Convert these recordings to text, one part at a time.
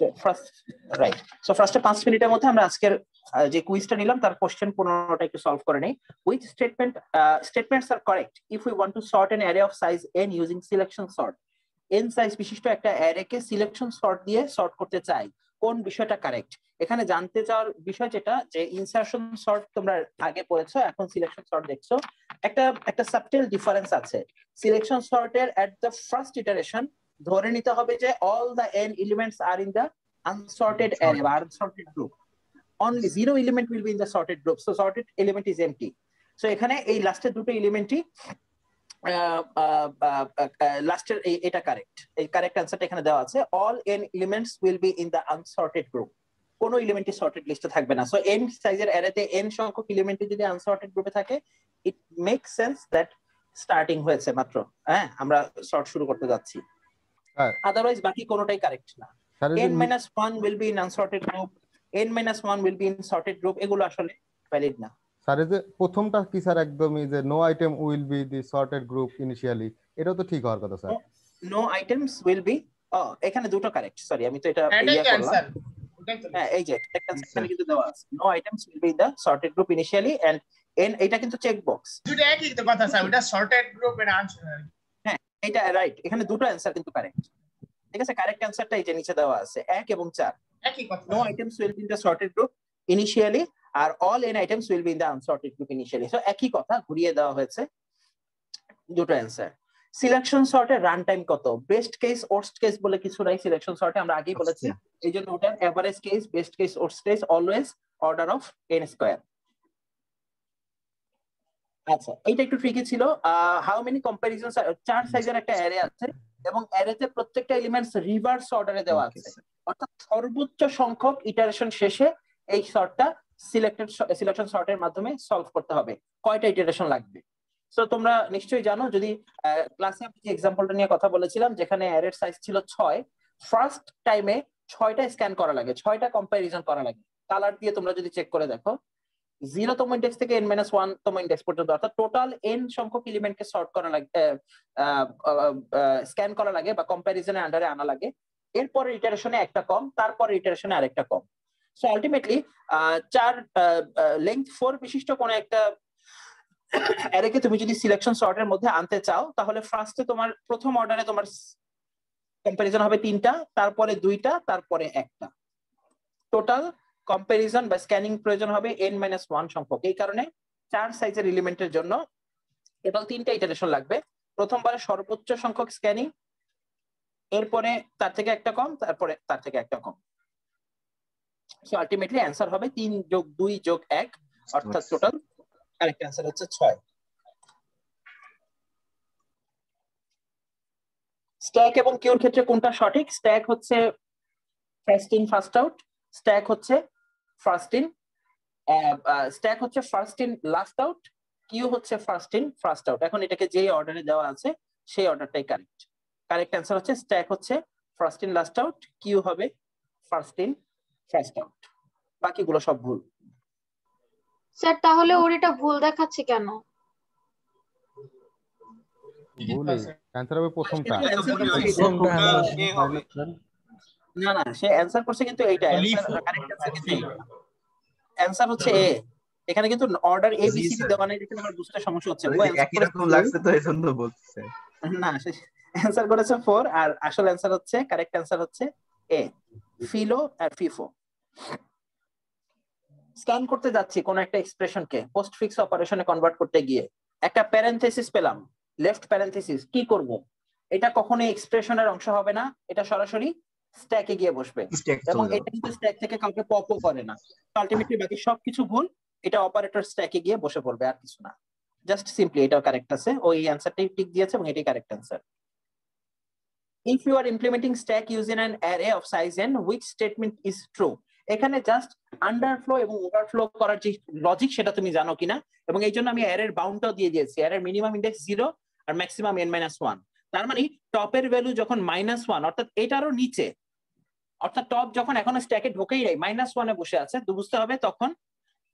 So first right, so ফার্স্টে 5 মিনিটের মধ্যে আমরা আজকের যে কুইজটা নিলাম তার কোশ্চেন 15টা একটু সলভ করে নেই। Which statements are correct if we want to sort an array of size n using selection sort? n size বিশিষ্ট একটা অ্যারেকে সিলেকশন সর্ট দিয়ে সর্ট করতে চাই, কোন বিষয়টা কারেক্ট? এখানে জানতে চাওয়ার বিষয় যেটা, যে ইনসারশন সর্ট তোমরা আগে পড়েছো, এখন সিলেকশন সর্ট দেখছো, একটা সাবটেল ডিফারেন্স আছে। সিলেকশন সর্টের এট দ্য ফার্স্ট ইটারেশন ধরে নিতে হবে যে all the n elements are in the unsorted array বা unsorted group, only 0 element will be in the sorted group, so sorted element is empty. So এখানে এই লাস্টের দুটো এলিমেন্টই লাস্টের এটা কারেক্ট, এই কারেক্ট অ্যান্সারটা এখানে দেওয়া আছে। All n elements will be in the unsorted group, কোনো এলিমেন্টই সর্টেড লিস্টে থাকবে না। সো n সাইজের অ্যারেতে n সংখ্যক এলিমেন্টই যদি আনসর্টেড গ্রুপে থাকে, it make sense that starting হয়েছে মাত্র, হ্যাঁ আমরা সর্ট শুরু করতে যাচ্ছি, আদারওয়াইজ বাকি কোনোটাই কারেক্ট না। n-1 will be in unsorted group, n-1 will be in sorted group, এগুলো আসলে ভ্যালিড না। স্যার এই যে প্রথমটা কি স্যার একদমই যে no item will be the sorted group initially, এটা তো ঠিক হওয়ার কথা sir. No items will be, এখানে দুটো কারেক্ট, সরি আমি তো এটা ইয়া করলাম। হ্যাঁ এই যে এখানে কিন্তু দেওয়া আছে no items will be in the sorted group initially, and এন এটা কিন্তু চেক বক্স, দুটো একই তো কথা স্যার, ওটা সর্টেড গ্রুপ এর আনসার। হ্যাঁ এটা রাইট, এখানে দুটো অ্যানসার কিন্তু কারেক্ট, ঠিক আছে। কারেক্ট অ্যানসারটা এই যে নিচে দেওয়া আছে 1 এবং 4, একই কথা। No items will be in the sorted group initially আর all n items will be in the unsorted group initially. So একই কথা ঘুরিয়ে দেওয়া হয়েছে, দুটো অ্যানসার। সিলেকশন সর্টের রান টাইম কত? বেস্ট কেস ওয়ার্স্ট কেস বলে কিছু নাই সিলেকশন সর্টে, আমরা আগেই বলেছি, এই জন্য ওটার average case, best case, worst case always order of n square. আচ্ছা এইটা একটু ট্রিকি ছিল। হাউ মেনি কম্পারিজনস, 4 সাইজের একটা অ্যারে আছে এবং অ্যারেতে প্রত্যেকটা এলিমেন্টস রিভার্স অর্ডারে দেওয়া আছে, অর্থাৎ সর্বোচ্চ সংখ্যক ইটারেশন শেষে এই সর্টটা সিলেকশন সর্টের মাধ্যমে সলভ করতে হবে। কয়টা ইটারেশন লাগবে? সো তোমরা নিশ্চয়ই জানো, যদি ক্লাসে আমি যে এক্সাম্পলটা নিয়ে কথা বলেছিলাম যেখানে অ্যারের সাইজ ছিল 6, ফার্স্ট টাইমে 6টা স্ক্যান করা লাগে, 6টা কম্পারিজন করা লাগে। কালার দিয়ে তোমরা যদি চেক করে দেখো 0তম ইন্ডেক্স থেকে n-1তম ইন্ডেক্স পর্যন্ত, অর্থাৎ টোটাল n সংখ্যক এলিমেন্টকে সর্ট করা লাগে, স্ক্যান করা লাগে বা কম্পারিজনের আন্ডারে আনা লাগে। এরপরে ইটারেশনে একটা কম, তারপরে ইটারেশনে আরেকটা কম। সো আলটিমেটলি 4 লেংথ 4 বিশিষ্ট কোন একটা অ্যারেকে তুমি যদি সিলেকশন সর্টের মধ্যে আনতে চাও, তাহলে ফার্স্টে তোমার প্রথম অর্ডারে তোমার কম্পারিজন হবে 3টা, তারপরে 2টা, তারপরে একটা। টোটাল কম্পারিজন বা স্ক্যানিং প্রয়োজন হবে n-1 সংখ্যক। এই কারণে 4 সাইজের এলিমেন্টের জন্য টোটাল 3টা ইটারেশন লাগবে। প্রথমবারে সর্বোচ্চ সংখ্যক স্ক্যানিং, এরপরে তার থেকে একটা কম, তারপরে তার থেকে একটা কম। সো আলটিমেটলি অ্যান্সার হবে 3 যোগ 2 যোগ 1, অর্থাৎ টোটাল কারেক্ট অ্যান্সার হচ্ছে 6। স্ট্যাক এবং কিউর ক্ষেত্রে কোনটা সঠিক? স্ট্যাক হচ্ছে first in first out, stack হচ্ছে ফার্স্ট ইন স্ট্যাক হচ্ছে first in last out, queue হচ্ছে ফার্স্ট ইন ফার্স্ট আউট। এখন এটাকে যে অর্ডারে দেওয়া আছে সেই অর্ডারটাই কারেক্ট। কারেক্ট অ্যান্সার হচ্ছে স্ট্যাক হচ্ছে first in last out, queue হবে ফার্স্ট ইন ফার্স্ট আউট, বাকিগুলো সব ভুল। স্যার তাহলে ওর এটা ভুল দেখাচ্ছে কেন? ভুলই অ্যানসার হবে প্রথমটা। না না, সে অ্যানসার করছে কিন্তু এইটা কারেক্ট অ্যানসার, কিন্তু অ্যানসার হচ্ছে এ। এখানে কিন্তু order A B C D দেওয়া নেই, দেখে আমার বুঝতে সমস্যা হচ্ছে। ও একই রকম লাগছে তো এজন্য বলছে না, সে অ্যানসার করেছে 4 আর আসল অ্যানসার হচ্ছে, কারেক্ট অ্যানসার হচ্ছে এ, ফিলো আর ফিফো। স্ক্যান করতে যাচ্ছি কোন একটা এক্সপ্রেশনকে পোস্টফিক্স অপারেশনে কনভার্ট করতে গিয়ে একটা প্যারেনথেসিস পেলাম, লেফট প্যারেনথেসিস, কি করব? এটা কখনোই এক্সপ্রেশনের অংশ হবে না, এটা সরাসরি স্ট্যাকে গিয়ে বসবে এবং এটা কিন্তু স্ট্যাক থেকে কাউকে পপও করে না। আলটিমেটলি বাকি সবকিছু ভুল, এটা অপারেটর স্ট্যাকে গিয়ে বসে পড়বে, আর কিছু না। জাস্ট সিম্পলি এটাও কারেক্ট আছে, ওই অ্যানসারটাই টিক দিয়েছে এবং এটাই correct answer. If you are implementing stack using an array of size n, which statement is true? এখানে জাস্ট আন্ডারফ্লো এবং ওভারফ্লো করার যে লজিক সেটা তুমি জানো কিনা, এবং এই জন্য আমি অ্যারের বাউন্ডটাও দিয়ে দিয়েছি। অ্যারের মিনিমাম ইন্ডেক্স 0 আর ম্যাক্সিমাম n-1। তার মানে টপের ভ্যালু যখন -1, অর্থাৎ এটারও নিচে, অর্থাৎ টপ যখন এখনো স্ট্যাকে ঢোকেই নাই, -1-এ বসে আছে, তো বুঝতে হবে তখন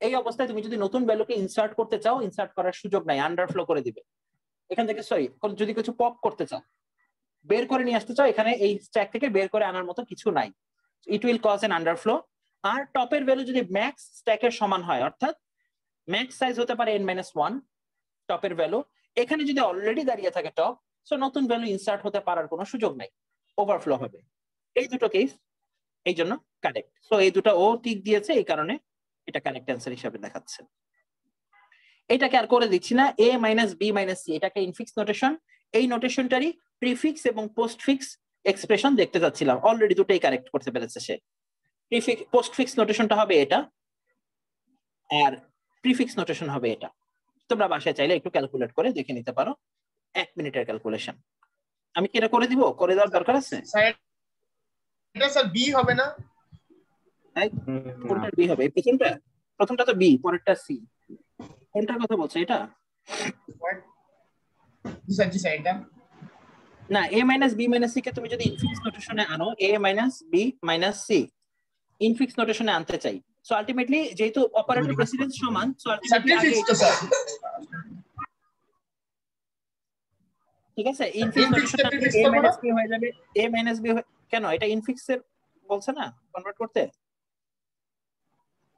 এই অবস্থায় তুমি যদি নতুন ভ্যালুকে ইনসার্ট করতে চাও, ইনসার্ট করার সুযোগ নাই, আন্ডারফ্লো করে দিবে এখান থেকে। সরি, যদি কিছু পপ করতে চাও, বের করে নিয়ে আসতে চাও, এখানে এই স্ট্যাক থেকে বের করে আনার মতো কিছু নাই। It will cause an underflow. আর টপের ভ্যালু যদি ম্যাক্স স্ট্যাকের সমান হয়, অর্থাৎ ম্যাক্স সাইজ হতে পারে n-1 টপের ভ্যালু, এখানে যদি অলরেডি দাঁড়িয়ে থাকে টপ, সো নতুন ভ্যালু ইনসার্ট হতে পারার কোনো সুযোগ নাই, ওভারফ্লো হবে। এই দুটো কেস এই জন্য কারেক্ট। সো এই দুটো ও টিক দিয়েছে, এই কারণে এটা কারেক্ট অ্যান্সার হিসেবে দেখাচ্ছে। এটাকে আর করে দিচ্ছি না, a minus b minus c, এটাকে ইনফিক্স নোটেশন, এই নোটেশনটারই প্রিফিক্স এবং পোস্টফিক্স এক্সপ্রেশন দেখতে যাচ্ছিলাম, অলরেডি দুটোই কারেক্ট করতে পেরেছে সে। প্রিফিক্স পোস্টফিক্স নোটেশনটা হবে এটা, আর প্রিফিক্স নোটেশন হবে এটা। তোমরা বাসায় চাইলে একটু ক্যালকুলেট করে দেখে নিতে পারো, 1 মিনিটের ক্যালকুলেশন। আমি কি এটা করে দিব? করে দেওয়ার দরকার আছে? স্যার এটা স্যার বি হবে না? তাই কোনটা বি হবে? প্রথমটা তো বি, পরেরটা সি। কোনটার কথা বলছো এটা? জি স্যার এটা না, a minus b minus c কে তুমি যদি ইনফিক্স নোটেশনে আনো, a minus b minus c infix নোটেশনে আনতে চাই, সো আলটিমেটলি যেহেতু অপারেটর প্রেসিডেন্স সমান, সো আলটিমেটলি আগে প্রিফিক্স তো স্যার ঠিক আছে, ইনফিক্স নোটেশনটা a মাইনাস b হয়ে যাবে, a মাইনাস b। কেন এটা ইনফিক্সের বলছে না কনভার্ট করতে?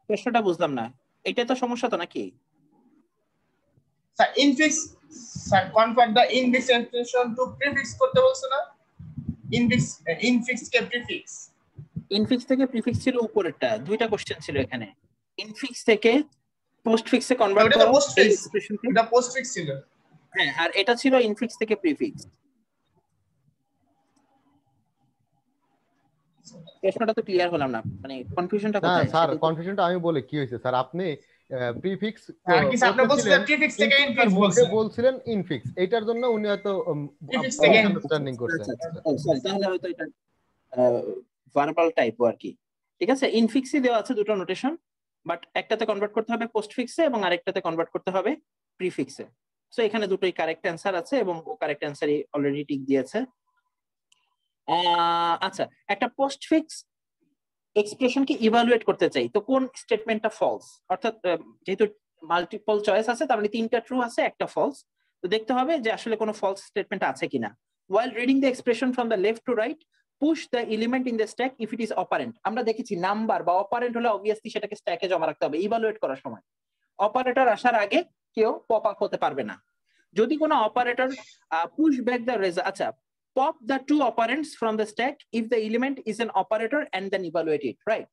প্রশ্নটা বুঝলাম না, এটাই তো সমস্যা তো নাকি? Sir infix sir convert the infix expression to prefix করতে বলছো না? ইনফিক্স কে প্রিফিক্স, ইনফিক্স থেকে প্রিফিক্স ছিল উপরেরটা, দুইটা কোশ্চেন ছিল এখানে। ইনফিক্স থেকে পোস্টফিক্সে কনভার্ট ওটা তো করো এই পোস্টফিক্স, এক্সপ্রেশনকে। এটা পোস্টফিক্স ছিল। হ্যাঁ, আর এটা ছিল ইনফিক্স থেকে প্রিফিক্স। প্রশ্নটা তো ক্লিয়ার হলাম না, মানে কনফিউশনটা না কোথায়? স্যার, কনফিউশনটা আমি বলি কি হয়েছে স্যার, আপনি প্রিফিক্স আর কি স্যার আপনি বলছিলেন প্রিফিক্স থেকে ইনফিক্স বলছেন, বলছিলেন ইনফিক্স, এটার জন্য উনি হয়তো Prefix থেকে আন্ডারস্ট্যান্ডিং করছেন। সরি, তাহলে হয়তো এটা ভার্বাল টাইপ আর কি। ঠিক আছে, ইনফিক্সই দেওয়া আছে দুটো নোটেশন, বাট একটাতে কনভার্ট করতে হবে পোস্টফিক্সে এবং আরেকটাতে কনভার্ট করতে হবে প্রিফিক্সে। সো এখানে দুটোই কারেক্ট অ্যান্সার আছে এবং ও কারেক্ট অ্যান্সারই অলরেডি টিক দিয়েছে। আচ্ছা, একটা পোস্টফিক্স এক্সপ্রেশনকে ইভালুয়েট করতে চাই, তো কোন স্টেটমেন্টটা ফলস? অর্থাৎ যেহেতু মাল্টিপল চয়েস আছে, তার মানে তিনটা ট্রু আছে, একটা ফলস। তো দেখতে হবে যে আসলে কোনো ফলস স্টেটমেন্ট আছে কিনা। While reading the expression from the left to right, push the element in the stack if it is operand. আমরা দেখেছি নাম্বার বা অপারেন্ট হলে অবভিয়াসলি সেটাকে স্ট্যাকে জমা রাখতে হবে ইভালুয়েট করার সময়। অপারেটর আসার আগে কেউ পপ আপ হতে পারবে না। যদি কোনো operator push back the result, আচ্ছা, pop the two operands from the stack if the element is an operator and then evaluate it, right?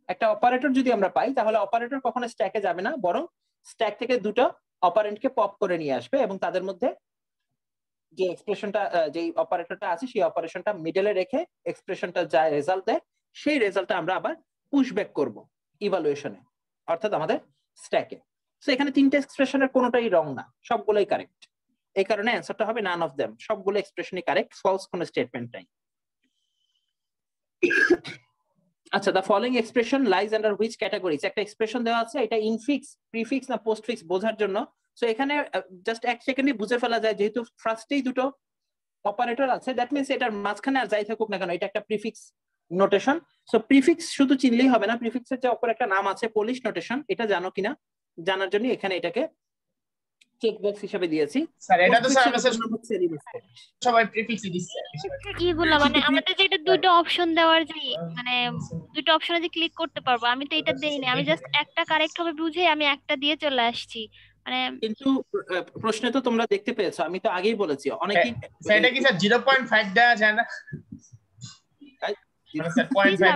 একটা অপারেটর যদি আমরা পাই, তাহলে অপারেটর কখনো স্ট্যাকে যাবে না, বরং স্ট্যাক থেকে দুটো অপারেন্টকে পপ করে নিয়ে আসবে এবং তাদের মধ্যে যে এক্সপ্রেশনটা, যে অপারেটরটা আছে সেই অপারেশনটা মিডলে রেখে এক্সপ্রেশনটা যা রেজাল্ট দেয় সেই রেজাল্টটা আমরা আবার পুশ ব্যাক করব ইভালুয়েশনে, অর্থাৎ আমাদের স্ট্যাকে। সো এখানে তিনটে এক্সপ্রেশনের কোনোটাই রং না, সবগুলোই কারেক্ট। এই কারণে অ্যান্সারটা হবে নান অফ দেম, সবগুলো এক্সপ্রেশনই কারেক্ট, ফলস কোনো স্টেটমেন্ট নাই। আচ্ছা, the following expression lies under which categories? একটা এক্সপ্রেশন দেওয়া আছে, এটা ইনফিক্স, প্রিফিক্স না পোস্টফিক্স বোঝার জন্য। সো এখানে জাস্ট এক সেকেন্ডে বুঝে ফেলা যায়, যেহেতু ফার্স্টেই দুটো অপারেটর আছে, দ্যাট মিন্স এটার মাঝখানে আর যাই থাকুক না কেন এটা একটা প্রিফিক্স নোটেশন। সো প্রিফিক্স শুধু চিনলেই হবে না, প্রিফিক্সের যে অপর একটা নাম আছে পোলিশ নোটেশন, এটা জানো কিনা জানার জন্য এখানে এটাকে চেক বক্স হিসেবে দিয়েছি। স্যার এটা তো স্যার আমরা সবাই প্রিফিক্সই দিচ্ছি। এগুলো মানে আমাদের যেটা দুটো অপশন দেওয়ার যে মানে দুটো অপশনে যে ক্লিক করতে পারবো, আমি তো এটা দেইনি, আমি জাস্ট একটা কারেক্ট হবে বুঝে আমি একটা দিয়ে চলে আসছি। মানে কিন্তু প্রশ্নে তো তোমরা দেখতে পেয়েছো, আমি তো আগেই বলেছি অনেকেই। স্যার এটা কি স্যার 0.5 দেওয়া যায় না?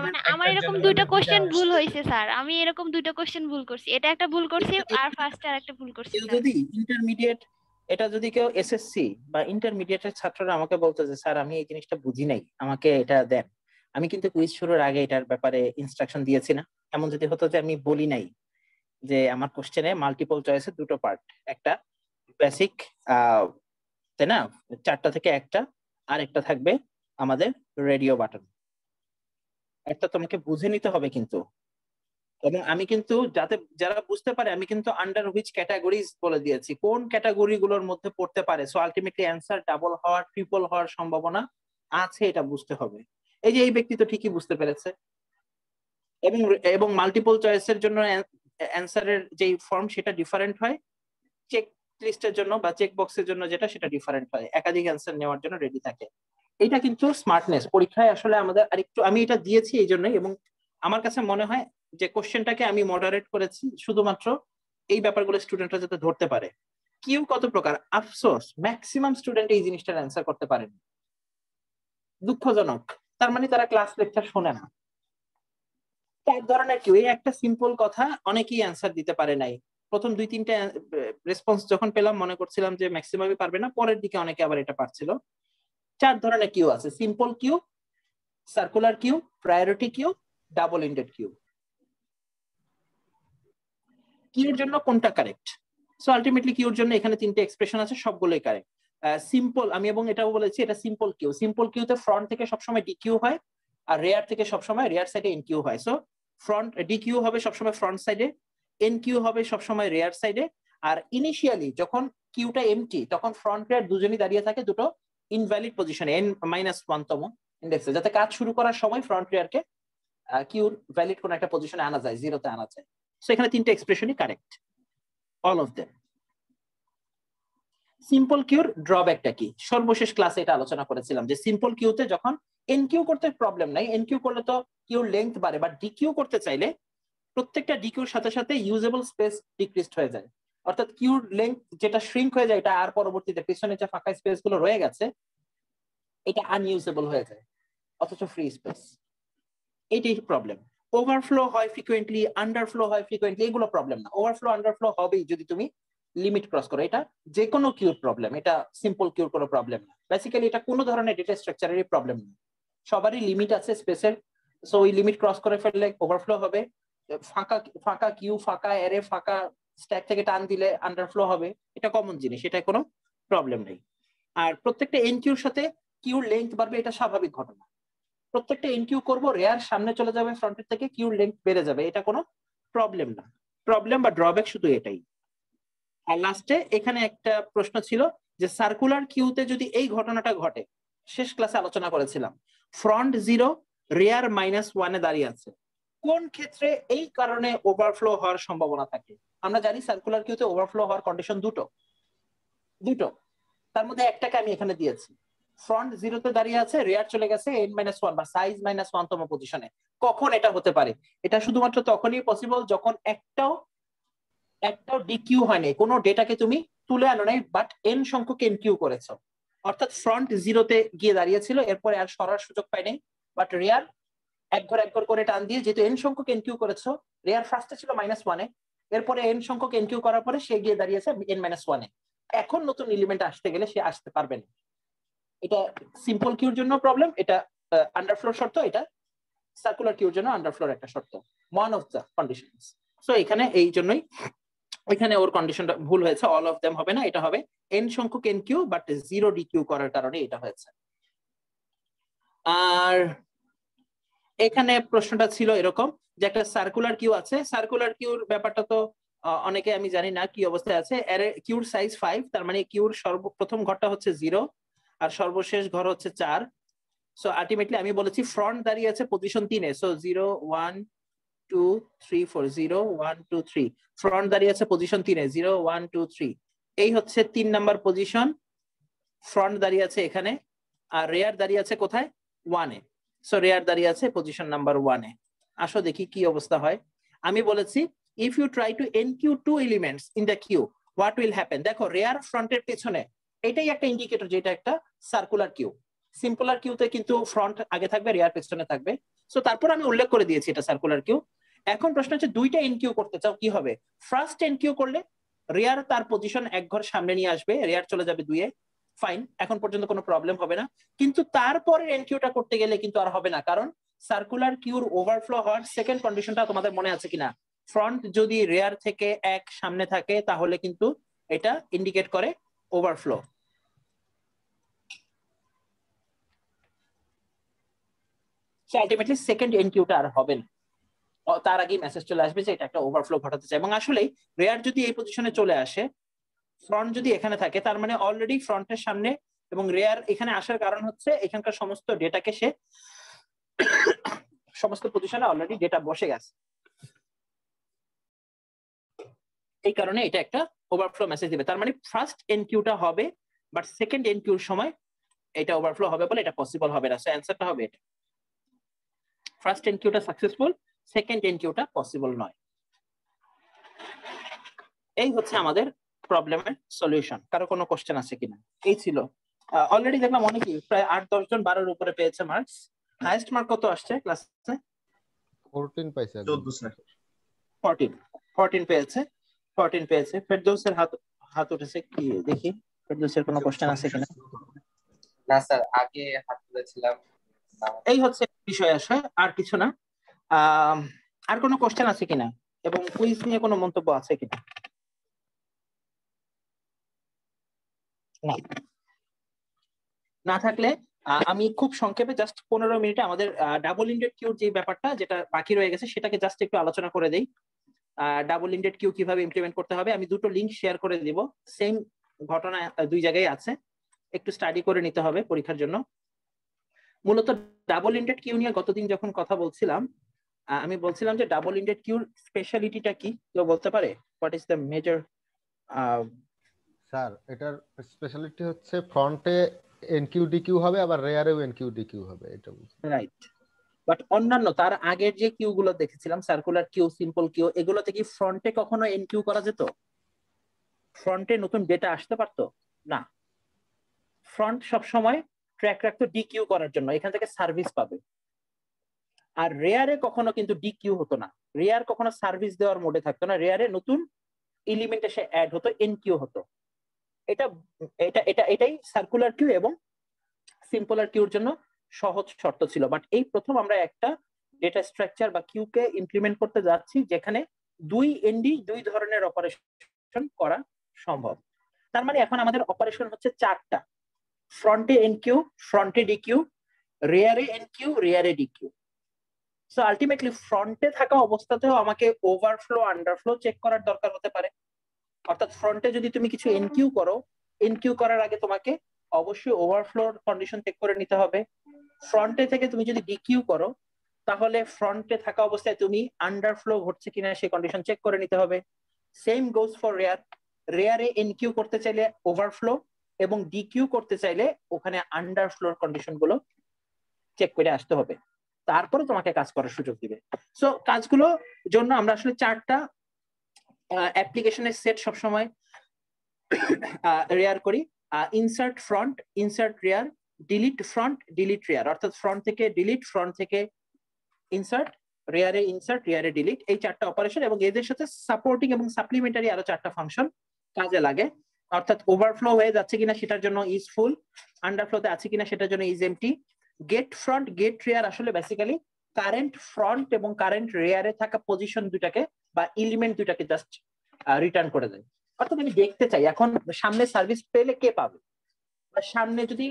মানে আমার এরকম দুইটা কোশ্চেন ভুল হয়েছে স্যার, আমি এরকম দুইটা কোশ্চেন ভুল করছি, এটা একটা ভুল করছি আর ফার্স্ট আর একটা ভুল করছি। যদি ইন্টারমিডিয়েট, এটা যদি কেউ এসএসসি বা ইন্টারমিডিয়েটের ছাত্ররা আমাকে বলতো যে স্যার আমি এই জিনিসটা বুঝি নাই, আমাকে এটা দেন, আমি কিন্তু কুইজ শুরুর আগে এটার ব্যাপারে ইনস্ট্রাকশন দিয়েছি না? এমন যদি হতো যে আমি বলি নাই যে আমার কোশ্চেনে মাল্টিপল চয়েসে দুটো পার্ট, একটা বেসিক তাই না, 4টা থেকে একটা, আর একটা থাকবে আমাদের রেডিও বাটন, একটা তোমাকে বুঝে নিতে হবে কিন্তু। এবং আমি কিন্তু যারা বুঝতে পারে, আমি কিন্তু আন্ডার হুইচ ক্যাটাগরিজ বলে দিয়েছি, কোন ক্যাটাগরি গুলোর মধ্যে পড়তে পারে। সো আলটিমেটলি অ্যান্সার ডাবল হওয়ার, ট্রিপল হওয়ার সম্ভাবনা আছে, এটা বুঝতে হবে। এই যে এই ব্যক্তি তো ঠিকই বুঝতে পেরেছে। এবং মাল্টিপল চয়েসের জন্য অ্যান্সারের যে ফর্ম সেটা ডিফারেন্ট হয়, চেক লিস্টের জন্য বা চেক বক্সের জন্য যেটা সেটা ডিফারেন্ট হয়, একাধিক অ্যান্সার নেওয়ার জন্য রেডি থাকে। এটা কিন্তু স্মার্টনেস পরীক্ষায় আসলে আমাদের আরেকটু, আমি এটা দিয়েছি এই জন্যই, এবং আমার কাছে মনে হয় যে কোশ্চেনটাকে আমি মডারেট করেছি শুধুমাত্র এই ব্যাপারগুলো স্টুডেন্টরা যাতে ধরতে পারে। কিউ কত প্রকার, আফসোস ম্যাক্সিমাম স্টুডেন্ট এই জিনিসটার অ্যান্সার করতে পারেন, দুঃখজনক। তার মানে তারা ক্লাস লেকচার শোনে না। এক ধরনের কিউ, এই একটা সিম্পল কথা অনেকেই অ্যান্সার দিতে পারে নাই। প্রথম 2-3টা রেসপন্স যখন পেলাম মনে করছিলাম যে ম্যাক্সিমামই পারবে না, পরের দিকে অনেকে আবার এটা পারছিল। 4 ধরনের কিউ আছে, simple queue, circular queue, priority queue, double ended queue. কিউর জন্য কোনটা কারেক্ট? সো আলটিমেটলি কিউর জন্য এখানে 3টে এক্সপ্রেশন আছে, সবগুলোই কারেক্ট। সিম্পল, আমি এবং এটাও বলেছি এটা সিম্পল কিউ। সিম্পল কিউতে ফ্রন্ট থেকে সবসময় ডি কিউ হয়, আর রেয়ার থেকে সবসময় রেয়ার সাইডে এন কিউ হয়। সো ফ্রন্ট ডি কিউ হবে সবসময় ফ্রন্ট সাইডে, এন কিউ হবে সবসময় রেয়ার সাইডে। আর ইনিশিয়ালি যখন কিউটা এমটি তখন ফ্রন্ট রেয়ার দুজনই দাঁড়িয়ে থাকে দুটো ইনভ্যালিড পজিশনে, n-1 তম ইন্ডেক্সে, যাতে কাজ শুরু করার সময় ফ্রন্ট রেয়ারকে কিউর ভ্যালিড কোন একটা পজিশনে আনা যায়, 0-তে আনা যায়। সো এখানে 3টে এক্সপ্রেশনই correct, all of them. Simple কিউর ড্রব্যাকটা কি? সর্বশেষ ক্লাসে এটা আলোচনা করেছিলাম যে সিম্পল কিউতে যখন এন কিউ করতে প্রবলেম নাই, এন কিউ করলে তো কিউর লেন্থ বাড়ে, বাট ডি কিউ করতে চাইলে প্রত্যেকটা ডি কিউর সাথে সাথে ইউজেবল স্পেস ডিক্রিজড হয়ে যায়। অর্থাৎ কিউর লেন্থ যেটা শ্রিঙ্ক হয়ে যায়, এটা আর পরবর্তীতে পিছনে যে ফাঁকা স্পেস গুলো রয়ে গেছে এটা আনইউজেবল হয়ে যায়, অথচ ফ্রি স্পেস। এইটাই প্রবলেম। ওভারফ্লো হয় ফ্রিকুয়েন্টলি, আন্ডারফ্লো হয় ফ্রিকুয়েন্টলি, এগুলো প্রবলেম না। ওভারফ্লো আন্ডারফ্লো হবেই যদি তুমি লিমিট ক্রস করো, এটা যে কোনো কিউর প্রবলেম, এটা সিম্পল কিউর কোনো প্রবলেম না। বেসিক্যালি এটা কোনো ধরনের ডেটা স্ট্রাকচারেরই প্রবলেম না, সবারই লিমিট আছে স্পেসের। সো ওই লিমিট ক্রস করে ফেললে ওভারফ্লো হবে। ফাঁকা ফাঁকা কিউ, ফাঁকা অ্যারে, ফাঁকা স্ট্যাক থেকে টান দিলে আন্ডারফ্লো হবে, এটা কমন জিনিস, এটা কোনো প্রবলেম নেই। আর প্রত্যেকটা এন কিউর সাথে কিউর লেন্থ বাড়বে, এটা স্বাভাবিক ঘটনা। প্রত্যেকটা এনকিউ করবো, রেয়ার সামনে চলে যাবে ফ্রন্টের থেকে, কিউর লেন্থ বেড়ে যাবে, এটা কোনো প্রবলেম না। প্রবলেম বা ড্রব্যাক শুধু এটাই। আর লাস্টে এখানে একটা প্রশ্ন ছিল যে সার্কুলার কিউতে যদি এই ঘটনাটা ঘটে, শেষ ক্লাসে আলোচনা করেছিলাম, ফ্রন্ট 0 রেয়ার -1-এ দাঁড়িয়ে আছে, কোন ক্ষেত্রে এই কারণে ওভারফ্লো হওয়ার সম্ভাবনা থাকে? আমরা জানি সার্কুলার কিউতে ওভারফ্লো হওয়ার কন্ডিশন দুটো, তার মধ্যে একটাকে আমি এখানে দিয়েছি। ফ্রন্ট 0-তে দাঁড়িয়ে আছে, রেয়ার চলে গেছে n-1 বা সাইজ -1 তম পজিশনে। কখন এটা হতে পারে? এটা শুধুমাত্র তখনই পসিবল যখন একটাও ডিকিউ হয়নি, কোনো ডেটাকে তুমি তুলে আনো নাই, বাট n সংখ্যক এনকিউ করেছো। অর্থাৎ ফ্রন্ট 0-তে গিয়ে দাঁড়িয়েছিল, এরপরে আর সরার সুযোগ পায়নি, বাট রেয়ার এক ঘর করে টান দিয়ে, যেহেতু n সংখ্যক এনকিউ করেছো, রেয়ার ফার্স্টে ছিল -1-এ, এরপরে n সংখ্যক এনকিউ করার পরে সে গিয়ে দাঁড়িয়েছে n-1-এ। এখন নতুন এলিমেন্ট আসতে গেলে সে আসতে পারবে না। এটা সিম্পল কিউর জন্য প্রবলেম, এটা আন্ডারফ্লোর শর্ত, এটা সার্কুলার কিউর জন্য আন্ডারফ্লোর একটা শর্ত, one of the conditions. So এখানে এই জন্যই এখানে ওর কন্ডিশনটা ভুল হয়েছে, অল অফ দেম হবে না, এটা হবে n সংখ্যক n queue, but 0 dequeue করার কারণে এটা হয়েছে। আর এখানে প্রশ্নটা ছিল এরকম যে একটা সার্কুলার কিউ আছে, সার্কুলার কিউর ব্যাপারটা তো অনেকে আমি জানি না কি অবস্থায় আছে। কিউর সাইজ 5, তার মানে কিউর সর্বপ্রথম ঘরটা হচ্ছে 0 আর সর্বশেষ ঘর হচ্ছে 4। সো আলটিমেটলি আমি বলেছি ফ্রন্ট দাঁড়িয়ে আছে পজিশন 3-এ, সো 0 1 2 3 4, 0 1 2 3, ফ্রন্ট দাঁড়িয়ে আছে পজিশন 3-এ, 0 1 2 3, এই হচ্ছে 3 নাম্বার পজিশন। ফ্রন্ট দাঁড়িয়ে আছে এখানে, আর রেয়ার দাঁড়িয়ে আছে কোথায়? 1-এ। সো রেয়ার দাঁড়িয়ে আছে পজিশন নাম্বার 1-এ। আসো দেখি কি অবস্থা হয়। আমি বলেছি if you try to enqueue 2 elements in the queue what will happen. দেখো রেয়ার ফ্রন্টের পেছনে, এটাই একটা ইন্ডিকেটর যেটা একটা সার্কুলার কিউ। সিম্পলার কিউতে কিন্তু ফ্রন্ট আগে থাকবে, রেয়ার পেছনে থাকবে। সো তারপর আমি উল্লেখ করে দিয়েছি এটা সার্কুলার কিউ। এখন প্রশ্ন হচ্ছে দুইটা এনকিউ করতে চাও, কি হবে? ফার্স্ট এনকিউ করলে রেয়ার তার পজিশন এক ঘর সামনে নিয়ে আসবে, রেয়ার চলে যাবে 2-এ, ফাইন, এখন পর্যন্ত কোনো প্রবলেম হবে না। কিন্তু তারপরে এনকিউটা করতে গেলে কিন্তু আর হবে না, কারণ সার্কুলার কিউর ওভারফ্লো হওয়ার সেকেন্ড কন্ডিশনটা তোমাদের মনে আছে কিনা? ফ্রন্ট যদি রেয়ার থেকে এক সামনে থাকে তাহলে কিন্তু এটা ইন্ডিকেট করে ওভারফ্লো। আলটিমেটলি সেকেন্ড এনকিউটা আর হবে না, তার আগেই মেসেজ চলে আসবে যে এটা একটা ওভারফ্লো ঘটাতে চায়। এবং আসলে রেয়ার যদি এই পজিশনে চলে আসে, ফ্রন্ট যদি এখানে থাকে, তার মানে অলরেডি ফ্রন্টের সামনে, এবং রেয়ার এখানে আসার কারণ হচ্ছে এখানকার সমস্ত ডেটাকে সে সমস্ত পজিশনে অলরেডি ডেটা বসে গেছে, এই কারণে এটা একটা ওভারফ্লো মেসেজ দিবে। তার মানে ফার্স্ট এনকিউটা হবে, বাট সেকেন্ড এনকিউর সময় এটা ওভারফ্লো হবে বলে এটা পসিবল হবে না। সো অ্যানসারটা হবে এটা। ফার্স্ট এনকিউটা সাকসেসফুল, সেকেন্ড এনকিউটা পসিবল নয়। এই হচ্ছে আমাদের প্রবলেমের সলিউশন। কারো কোনো কোশ্চেন আছে কিনা? এই ছিল। অলরেডি দেখলাম অনেকেই প্রায় 8-10 জন 12-এর উপরে পেয়েছে মার্কস। হাইয়েস্ট মার্ক কত আসছে ক্লাসে? 14 পাইছে একদম। 14 স্যার। 14 পেয়েছে। 14 পেয়েছে। ফেরদৌসের হাত উঠেছে কি দেখি, ফেরদৌসের কোনো কোশ্চেন আছে কিনা? না স্যার, আগে হাত তুলেছিলাম। এই হচ্ছে বিষয় আসে, আর কিছু না। আর কোনো কোশ্চেন আছে কিনা এবং কুইজ নিয়ে কোনো মন্তব্য আছে কিনা? না থাকলে আমি খুব সংক্ষেপে জাস্ট 15 মিনিটে আমাদের ডাবল ইন্ডেড কিউর যে ব্যাপারটা যেটা বাকি রয়ে গেছে সেটাকে জাস্ট একটু আলোচনা করে দেই। ডাবল ইন্ডেড কিউ কিভাবে ইমপ্লিমেন্ট করতে হবে, আমি দুটো লিংক শেয়ার করে দিব। সেম ঘটনা দুই জায়গায় আছে, একটু স্টাডি করে নিতে হবে পরীক্ষার জন্য। মূলত ডাবল ইন্ডেড কিউ নিয়ে গতদিন যখন কথা বলছিলাম, আমি বলছিলাম যে ডাবল ইন্ডেড কিউর স্পেশালিটিটা কি, কেউ বলতে পারে? What is the major? Sir এটার স্পেশালিটি হচ্ছে ফ্রন্টে এনকিউ ডিকিউ হবে, আবার রেয়ারেও এনকিউ ডিকিউ হবে, এটা বুঝছি। রাইট। বাট অন্যান্য তার আগের যে কিউ গুলো দেখেছিলাম, সার্কুলার কিউ, সিম্পল কিউ, এগুলোতে কি ফ্রন্টে কখনো এনকিউ করা যেত? ফ্রন্টে নতুন ডেটা আসতে পারতো না। ফ্রন্ট সবসময় ট্র্যাক রাখতো ডিকিউ করার জন্য, এখান থেকে সার্ভিস পাবে। আর রেয়ারে কখনো কিন্তু ডিকিউ হতো না, রেয়ার কখনো সার্ভিস দেওয়ার মোডে থাকতো না, রেয়ারে নতুন এলিমেন্ট এসে অ্যাড হতো, এনকিউ হতো। এটাই সার্কুলার কিউ এবং সিম্পলার কিউর জন্য সহজ শর্ত ছিল। বাট এই প্রথম আমরা একটা ডেটা স্ট্রাকচার বা কিউ কে ইমপ্লিমেন্ট করতে যাচ্ছি যেখানে দুই ধরনের অপারেশন করা সম্ভব। তার মানে এখন আমাদের অপারেশন হচ্ছে 4টা: ফ্রন্টে এনকিউ, ফ্রন্টে ডিকিউ, রেয়ারে এনকিউ, রেয়ারে ডিকিউ। সো আলটিমেটলি ফ্রন্টে থাকা অবস্থাতেও আমাকে ওভারফ্লো আন্ডারফ্লো চেক করার দরকার হতে পারে। অর্থাৎ ফ্রন্টে যদি তুমি কিছু এনকিউ করো, এনকিউ করার আগে তোমাকে অবশ্যই ওভারফ্লোর কন্ডিশন চেক করে নিতে হবে। ফ্রন্টে থেকে তুমি যদি ডিকিউ করো তাহলে ফ্রন্টে থাকা অবস্থায় তুমি আন্ডারফ্লো ঘটছে কিনা সেই কন্ডিশন চেক করে নিতে হবে। Same goes for rear. রেয়ারে এনকিউ করতে চাইলে ওভারফ্লো এবং ডিকিউ করতে চাইলে ওখানে আন্ডারফ্লোর কন্ডিশন গুলো চেক করে আসতে হবে, তারপরে তোমাকে কাজ করার সুযোগ দিবে। সো কাজগুলোর জন্য আমরা আসলে 4টা অ্যাপ্লিকেশনের সেট সবসময় রেয়ার করি: insert front, insert rare, delete front, delete rare. অর্থাৎ ফ্রন্ট থেকে ডিলিট, ফ্রন্ট থেকে ইনসার্ট, রেয়ারে ডিলিট, এই 4টা অপারেশন এবং এদের সাথে সাপোর্টিং এবং সাপ্লিমেন্টারি আরো 4টা ফাংশন কাজে লাগে। অর্থাৎ ওভারফ্লো হয়ে যাচ্ছে কিনা সেটার জন্য ইজ ফুল, আন্ডারফ্লোতে আছে কিনা সেটার জন্য is empty. Get front, get rear আসলে বেসিক্যালি কারেন্ট ফ্রন্ট এবং কারেন্ট রেয়ারে থাকা পজিশন দুটাকে বা এলিমেন্ট দুটাকে জাস্ট রিটার্ন করে দেয়। অর্থাৎ আমি দেখতে চাই এখন সামনে সার্ভিস পেলে কে পাবে, বা সামনে যদি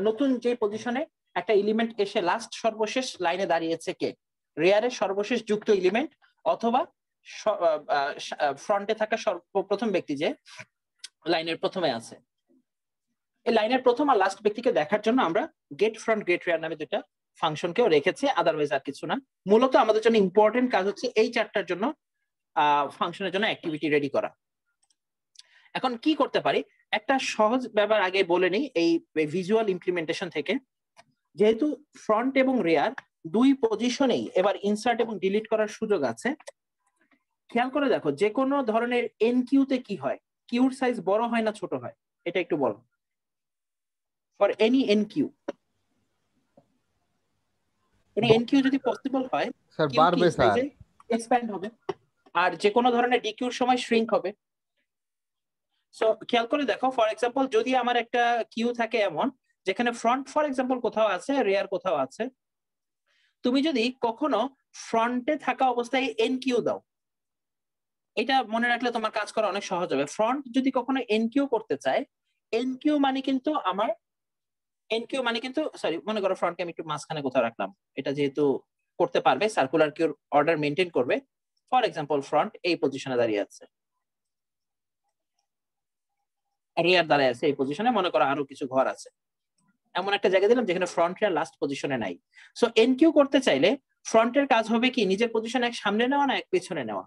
নতুন যে পজিশনে একটা এলিমেন্ট এসে লাস্ট সর্বশেষ লাইনে দাঁড়িয়েছে কে, রেয়ারের সর্বশেষ যুক্ত এলিমেন্ট অথবা ফ্রন্টে থাকা সর্বপ্রথম ব্যক্তি যে লাইনের প্রথমে আছে। এই লাইনের প্রথম আর লাস্ট ব্যক্তিকে দেখার জন্য আমরা গেট ফ্রন্ট, গেট রেয়ার নামে দুটা ফাংশনকেও রেখেছি, আদারওয়াইজ আর কিছু না। মূলত আমাদের জন্য ইম্পর্টেন্ট কাজ হচ্ছে এই 4টার জন্য ফাংশনের জন্য অ্যাক্টিভিটি রেডি করা। এখন কি করতে পারি, একটা সহজ ব্যাপার আগে বলে নিই এই ভিজুয়াল ইমপ্লিমেন্টেশন থেকে। যেহেতু ফ্রন্ট এবং রেয়ার দুই পজিশনেই এবার ইনসার্ট এবং ডিলিট করার সুযোগ আছে, খেয়াল করে দেখো যে কোনো ধরনের এনকিউতে কি হয়, কিউর সাইজ বড় হয় না ছোট হয়, এটা একটু বলো। ফর এনি এনকিউ, এনকিউ যদি পসিবল হয় স্যার বাড়বে স্যার, এক্সপ্যান্ড হবে, আর যে কোনো ধরনের ডিকিউর সময় শ্রিঙ্ক হবে। সো খেয়াল করে দেখো, ফর এক্সাম্পল যদি আমার একটা কিউ থাকে এমন যেখানে ফ্রন্ট ফর এক্সাম্পল কোথাও আছে, রেয়ার কোথাও আছে, তুমি যদি কখনো ফ্রন্টে থাকা অবস্থায় এনকিউ দাও, এটা মনে রাখলে তোমার কাজ করা অনেক সহজ হবে। ফ্রন্ট যদি কখনো এনকিউ করতে চায়, এনকিউ মানে কিন্তু সরি, মনে করো ফ্রন্টকে আমি একটু মাঝখানে কোথাও রাখলাম, এটা যেহেতু করতে পারবে, সার্কুলার কিউর অর্ডার মেনটেন করবে। ফর এক্সাম্পল ফ্রন্ট এই পজিশনে দাঁড়িয়ে আছে, রেয়ার দাঁড়িয়ে আছে এই পজিশনে, মনে করো আরো কিছু ঘর আছে, এমন একটা জায়গা দিলাম যেখানে ফ্রন্ট রেয়ার লাস্ট পজিশনে নাই। সো এনকিউ করতে চাইলে ফ্রন্টের কাজ হবে কি, নিজের পজিশন এক সামনে নেওয়া না এক পেছনে নেওয়া।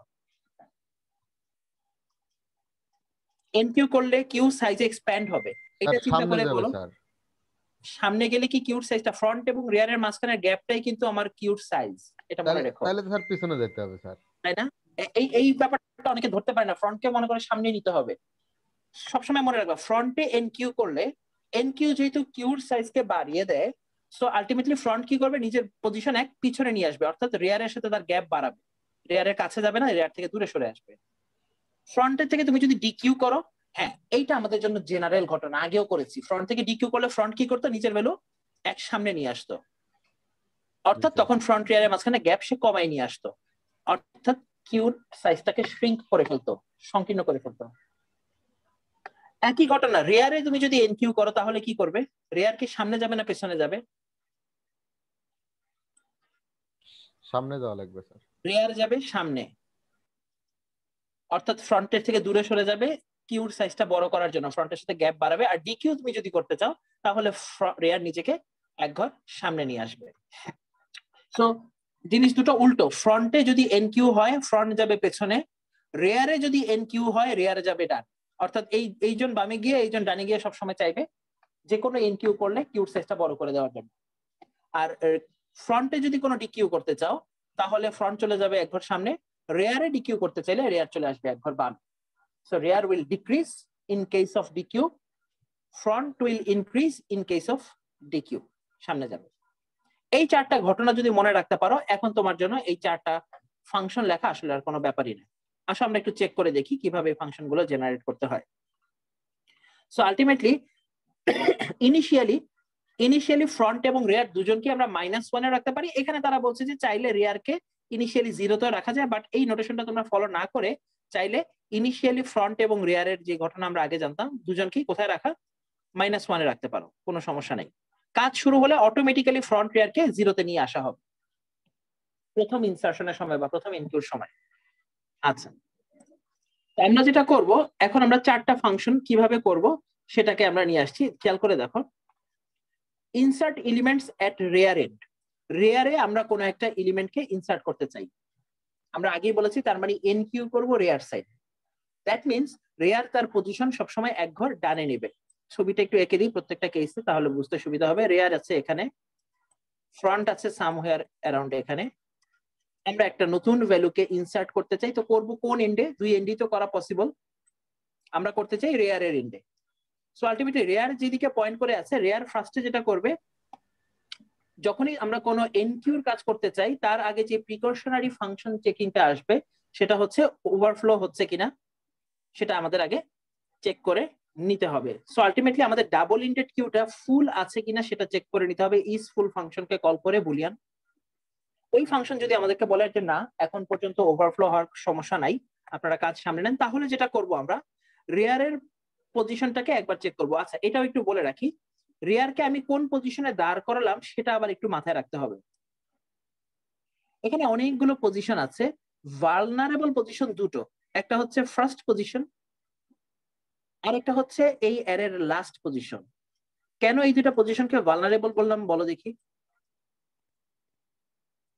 এনকিউ করলে কিউ সাইজ এক্সপ্যান্ড হবে, এটা চিন্তা করে বলো। সামনে গেলে কি কিউর সাইজটা, ফ্রন্ট এবং রিয়ারের মাঝখানের গ্যাপটাই কিন্তু আমার কিউর সাইজ, এটা মনে রেখো, তাহলে তো স্যার পিছনে যেতে হবে স্যার, তাই না? এই ব্যাপারটা অনেকে ধরতে পারে না, ফ্রন্টকে মনে করে সামনে নিতে হবে। সবসময় মনে রাখবা ফ্রন্টে এন কিউ করলে, এন কিউ যেহেতু কিউর সাইজকে বাড়িয়ে দেয়, সো আলটিমেটলি ফ্রন্ট কি করবে, নিজের পজিশন এক পিছনে নিয়ে আসবে, অর্থাৎ রিয়ারের সাথে তার গ্যাপ বাড়াবে, রিয়ারের কাছে যাবে না, রিয়ার থেকে দূরে সরে আসবে। ফ্রন্টের থেকে তুমি যদি ডিকিউ করো, হ্যাঁ এইটা আমাদের জন্য জেনারেল ঘটনা, আগেও করেছি, ফ্রন্ট থেকে ডিকিউ করলে ফ্রন্ট কি করতো, নিজের ভ্যালু এক সামনে নিয়ে আসতো, অর্থাৎ তখন ফ্রন্ট রিয়ারের মাঝখানে গ্যাপ সে কমাই নিয়ে আসতো, অর্থাৎ কিউর সাইজটাকে শ্রিঙ্ক করে ফেলতো, সংকীর্ণ করে ফেলতো। একই ঘটনা রেয়ারে তুমি যদি এনকিউ করো তাহলে কি করবে, রেয়ার কি সামনে যাবে না পেছনে যাবে? সামনে যাওয়া লাগবে স্যার। রেয়ার যাবে সামনে, অর্থাৎ ফ্রন্টের থেকে দূরে সরে যাবে কিউর সাইজটা বড় করার জন্য, ফ্রন্টের সাথে গ্যাপ বাড়াবে। আর ডিকিউ তুমি যদি করতে চাও তাহলে রেয়ার নিজেকে এক ঘর সামনে নিয়ে আসবে। সো জিনিস দুটো উল্টো, ফ্রন্টে যদি এনকিউ হয় ফ্রন্ট যাবে পেছনে, রেয়ারে যদি এনকিউ হয় রেয়ার যাবে ডান, অর্থাৎ এইজন বামে গিয়ে এইজন ডানে গিয়ে সবসময় চাইবে যে কোনো এনকিউ করলে কিউর সাইজটা বড় করে দেওয়ার জন্য। আর ফ্রন্টে যদি কোনো ডিকিউ করতে চাও তাহলে ফ্রন্ট চলে যাবে এক ঘর সামনে, রেয়ারে ডিকিউ করতে চাইলে রেয়ার চলে আসবে এক ঘর বাম। So rare will decrease in case of DQ, front will increase in case of DQ, সামনে যাবে। এই চারটা ঘটনা যদি মনে রাখতে পারো, এখন তোমার জন্য এই চারটা ফাংশন লেখা আসলে আর কোনো ব্যাপারই না। আসো আমরা একটু চেক করে দেখি কিভাবে এই ফাংশন গুলো জেনারেট করতে হয়। সো আলটিমেটলি ইনিশিয়ালি ফ্রন্ট এবং রেয়ার দুজনকে আমরা -1 এ রাখতে পারি। এখানে তারা বলছে যে চাইলে রেয়ারকে ইনিশিয়ালি 0 রাখা যায়, বাট এই নোটেশনটা তোমরা ফলো না করে চাইলে ইনিশিয়ালি ফ্রন্ট এবং রেয়ারের যে ঘটনা আমরা আগে জানতাম দুজনকেই কোথায় রাখা, -1 এ রাখতে পারো, কোনো সমস্যা নেই। কাজ শুরু হলে অটোমেটিক্যালি ফ্রন্ট রেয়ারকে 0 নিয়ে আসা হবে প্রথম ইনসারশনের সময় বা প্রথম ইনকিউর সময়। আচ্ছা, আমরা যেটা করব এখন, আমরা চারটা ফাংশন কিভাবে করব সেটাকে আমরা নিয়ে আসছি, খেয়াল করে দেখো। Insert elements at rear end, রেয়ারে আমরা কোনো একটা এলিমেন্টকে ইনসার্ট করতে চাই, আমরা আগেই বলেছি, তার মানে এনকিউ করব rare side, that means rare তার পজিশন সবসময় এক ঘর ডানে নেবে। ছবিটা একটু এঁকে দিই প্রত্যেকটা কেসে, তাহলে বুঝতে সুবিধা হবে। রেয়ার আছে এখানে, ফ্রন্ট আছে সামহেয়ার অ্যারাউন্ড এখানে, আমরা একটা নতুন ভ্যালুকে ইনসার্ট করতে চাই, তো করব কোন এন্ডে, দুই এন্ডই তো করা পসিবল, আমরা করতে চাই রেয়ারের এন্ডে। সো আলটিমেটলি রেয়ার যেদিকে পয়েন্ট করে আছে, রেয়ার ফার্স্টে যেটা করবে, যখনই আমরা কোনো এনকিউর কাজ করতে চাই তার আগে যে প্রিকশনারি ফাংশন চেকিংটা আসবে সেটা হচ্ছে ওভারফ্লো হচ্ছে কিনা, সেটা আমাদের আগে চেক করে নিতে হবে। সো আলটিমেটলি আমাদের ডাবল ইন্ডেড কিউটা ফুল আছে কিনা সেটা চেক করে নিতে হবে ইজ ফুল ফাংশনকে কল করে, বুলিয়ান। ওই ফাংশন যদি আমাদেরকে বলে যে না এখন পর্যন্ত ওভারফ্লো হওয়ার সমস্যা নাই, আপনারা কাজ সামনে নেন, তাহলে যেটা করব আমরা রেয়ারের পজিশনটাকে একবার চেক করব। আচ্ছা, এটাও একটু বলে রাখি, রেয়ারকে আমি কোন পজিশনে দাঁড় করালাম সেটা আবার একটু মাথায় রাখতে হবে। এখানে অনেকগুলো পজিশন আছে, ভালনারেবল পজিশন দুটো, একটা হচ্ছে ফার্স্ট পজিশন আর একটা হচ্ছে এই অ্যারের লাস্ট পজিশন। কেন এই দুটো পজিশনকে ভালনারেবল বললাম বলো দেখি?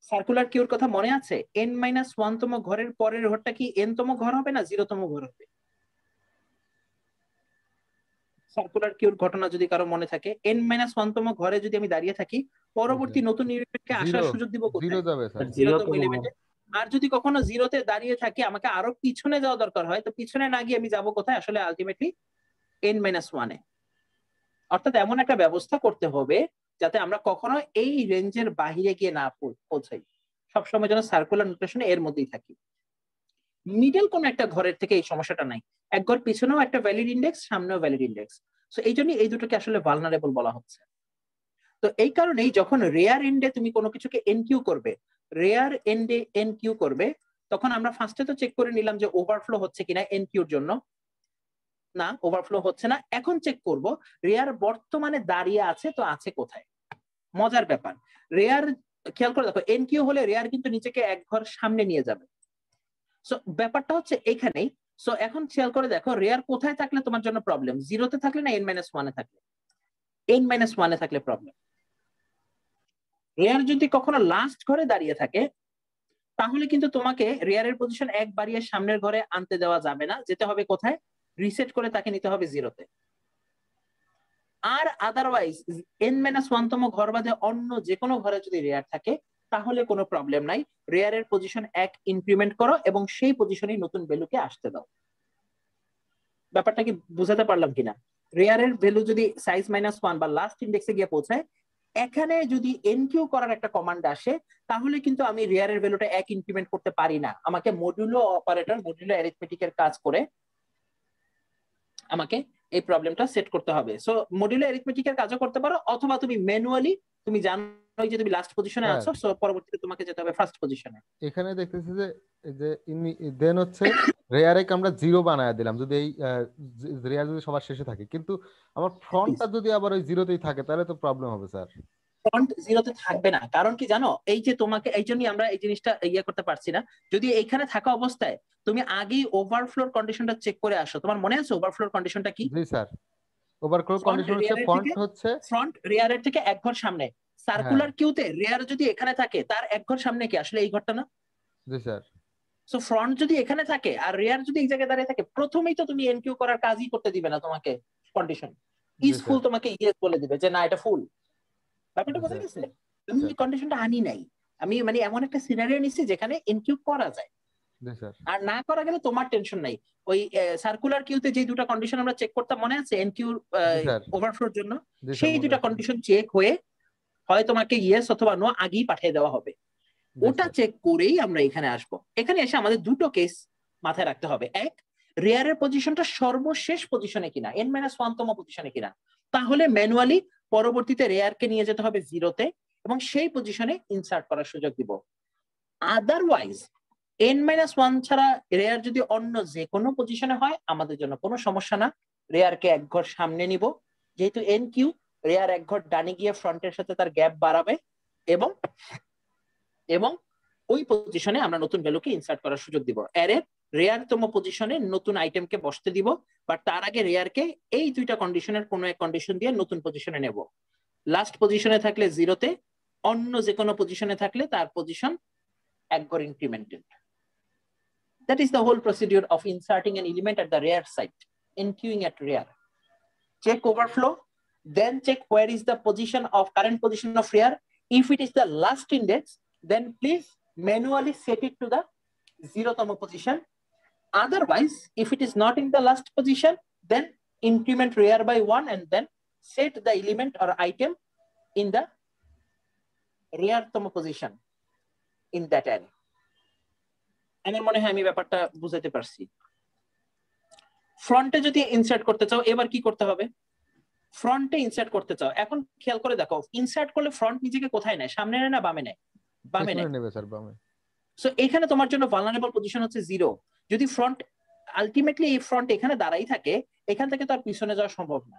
সার্কুলার কিউর কথা মনে আছে? n-1 তম ঘরের পরের ঘরটা কি n তম ঘর হবে না 0 তম ঘর হবে? সার্কুলার কিউর ঘটনা যদি কারো মনে থাকে, n-1 তম ঘরে যদি আমি দাঁড়িয়ে থাকি, পরবর্তী নতুন এলিমেন্টকে আসার সুযোগ দিব কোথায়? 0 যাবে স্যার, 0 তম এলিমেন্টে। আর যদি কখনো 0-তে দাঁড়িয়ে থাকি, আমাকে আরো পিছনে যাওয়া দরকার হয়, তো পিছনে না গিয়ে আমি যাব কোথায় আসলে আলটিমেটলি n-1 এ। অর্থাৎ এমন একটা ব্যবস্থা করতে হবে যাতে আমরা কখনো এই রেঞ্জের বাহিরে গিয়ে না পৌঁছাই, সবসময় যেন সার্কুলার নোটেশনে এর মধ্যেই থাকি। মিডল কোন একটা ঘরের থেকে এই সমস্যাটা নাই, এক ঘর পিছনেও একটা ভ্যালিড ইন্ডেক্স, সামনেও ভ্যালিড ইন্ডেক্স, সো এই জন্য এই দুটোকে আসলে ভালনারেবল বলা হচ্ছে। তো এই কারণেই যখন রেয়ার এন্ডে তুমি কোনো কিছুকে এনকিউ করবে, রেয়ার এন্ডে এনকিউ করবে, তখন আমরা ফার্স্টে তো চেক করে নিলাম যে ওভারফ্লো হচ্ছে কিনা এনকিউর জন্য, না ওভারফ্লো হচ্ছে না। এখন চেক করব রেয়ার বর্তমানে দাঁড়িয়ে আছে তো আছে কোথায়। মজার ব্যাপার, রেয়ার খেয়াল করে দেখো, এনকিউ হলে রেয়ার কিন্তু নিচেকে এক ঘর সামনে নিয়ে যাবে, সো ব্যাপারটা হচ্ছে এখানেই। সো এখন খেয়াল করে দেখো রেয়ার কোথায় থাকলে তোমার জন্য প্রবলেম, 0-তে থাকলে না n-1 এ থাকলে? n-1 এ থাকলে প্রবলেম। রেয়ার যদি কখনো লাস্ট ঘরে দাঁড়িয়ে থাকে তাহলে কিন্তু তোমাকে রেয়ারের পজিশন এক বাড়িয়ে সামনের ঘরে আনতে দেওয়া যাবে না, যেতে হবে কোথায়, রিসেট করে তাকে নিতে হবে 0-তে। আর আদারওয়াইজ n-1 তম ঘর বাদে অন্য যে কোনো ঘরে যদি রেয়ার থাকে তাহলে কোনো প্রবলেম নাই, রেয়ারের পজিশন 1 ইনক্রিমেন্ট করো এবং সেই পজিশনে নতুন ভ্যালুকে আসতে দাও। ব্যাপারটা কি বুঝাতে পারলাম কিনা? রেয়ারের ভ্যালু যদি সাইজ -1 বা লাস্ট ইন্ডেক্সে গিয়ে পৌঁছায়, এখানে যদি এনকিউ করার একটা কমান্ড আসে তাহলে কিন্তু আমি রেয়ারের ভ্যালুটা 1 ইনক্রিমেন্ট করতে পারি না। আমাকে মডুলো অপারেটর, মডুলো অ্যারিথমেটিকের কাজ করে আমাকে এই প্রবলেমটা সেট করতে হবে। সো মডুলো অ্যারিথমেটিকের কাজও করতে পারো, অথবা তুমি ম্যানুয়ালি, তুমি জানোই যে তুমি লাস্ট পজিশনে আছো, সো পরবর্তীতে তোমাকে যেতে হবে ফার্স্ট পজিশনে। এখানে দেখতেছি যে যে দেন হচ্ছে রেয়ারে আমরা 0 বানায় দিলাম যদি এই রেয়ার যদি সবার শেষে থাকে, কিন্তু আমার ফ্রন্টটা যদি আবার ওই 0তেই থাকে তাহলে তো প্রবলেম হবে স্যার। ফন্ট 0তে থাকবে না, কারণ কি জানো, এই যে তোমাকে এই জন্যই আমরা এই জিনিসটা ইয়ে করতে পারছি না। যদি এইখানে থাকা অবস্থায় তুমি আগেই ওভারফ্লোর কন্ডিশনটা চেক করে আসো, তোমার মনে আছে ওভারফ্লোর কন্ডিশনটা কি? জি স্যার, ওভারফ্লো কন্ডিশন হচ্ছে ফ্রন্ট রেয়ারের থেকে এক ঘর সামনে, সার্কুলার কিউতে রেয়ার যদি এখানে থাকে তার এক ঘর সামনে কি আসলে এই ঘরটা না? জি স্যার। সো ফ্রন্ট যদি এখানে থাকে আর রেয়ার যদি এই জায়গায় দাঁড়িয়ে থাকে, প্রথমেই তো তুমি এনকিউ করার কাজই করতে দিবে না তোমাকে। কন্ডিশন ইজ ফুল তোমাকে ইয়েস বলে দিবে যে না এটা ফুল। ব্যাপারটা বোঝা গেছে? আমি এই কন্ডিশনটা আনি নাই, আমি মানে এমন একটা সিনারিও নিছি যেখানে এনকিউ করা যায়, আর না করা গেলে তোমার টেনশন নাই। ওই সার্কুলার কিউতে যে দুটো কন্ডিশন আমরা চেক করতাম মনে আছে এনকিউ ওভারফ্লোর জন্য, সেই দুটো কন্ডিশন চেক হয়ে হয় তোমাকে ইয়েস অথবা নো আগেই পাঠিয়ে দেওয়া হবে। ওটা চেক করেই আমরা এখানে আসব। এখানে এসে আমাদের দুটো কেস মাথায় রাখতে হবে। এক, রেয়ারের পজিশনটা সর্বশেষ পজিশনে কিনা, n-1 তম পজিশনে কিনা, তাহলে ম্যানুয়ালি পরবর্তীতে রেয়ারকে নিয়ে যেতে হবে 0তে এবং সেই পজিশনে ইনসার্ট করার সুযোগ দিব। আদারওয়াইজ n-1 ছাড়া রেয়ার যদি অন্য যে কোনো পজিশনে হয় আমাদের জন্য কোনো সমস্যা না, রেয়ারকে এক ঘর সামনে নিব, যেহেতু এনকিউ রেয়ার এক ঘর ডানে গিয়ে ফ্রন্টের সাথে তার গ্যাপ বাড়াবে এবং এবং ওই পজিশনে আমরা নতুন ভ্যালুকে ইনসার্ট করার সুযোগ দিব। এর রেয়ার তম পজিশনে নতুন আইটেমকে বসতে দিব, বাট তার আগে রেয়ারকে এই দুইটা কন্ডিশনের কোনো এক কন্ডিশন দিয়ে নতুন পজিশনে নেব। লাস্ট পজিশনে থাকলে 0তে, অন্য যে কোনো পজিশনে থাকলে তার পজিশন এক ঘর incremented. That is the whole procedure of inserting an element at the rear side, enqueuing at rear. Check overflow, then check where is the position of current position of rear. If it is the last index, then please manually set it to the 0th position. Otherwise, if it is not in the last position, then increment rear by 1 and then set the element or item in the rear position in that array. আমার মনে হয় আমি ব্যাপারটা বুঝাতে পারছি। ফ্রন্টে যদি insert করতে চাও এবার কি করতে হবে? ফ্রন্টে ইনসার্ট করতে চাও, এখন খেয়াল করে দেখো ইনসার্ট করলে ফ্রন্ট নিজেকে কোথায় নেয়, সামনে নেয় না বামে নেয়? বামে নেবে স্যার, বামে। সো এখানে তোমার জন্য ভালনারেবল পজিশন হচ্ছে 0। যদি ফ্রন্ট আলটিমেটলি এই ফ্রন্ট এখানে দাঁড়াই থাকে, এখান থেকে তো আর পিছনে যাওয়া সম্ভব না।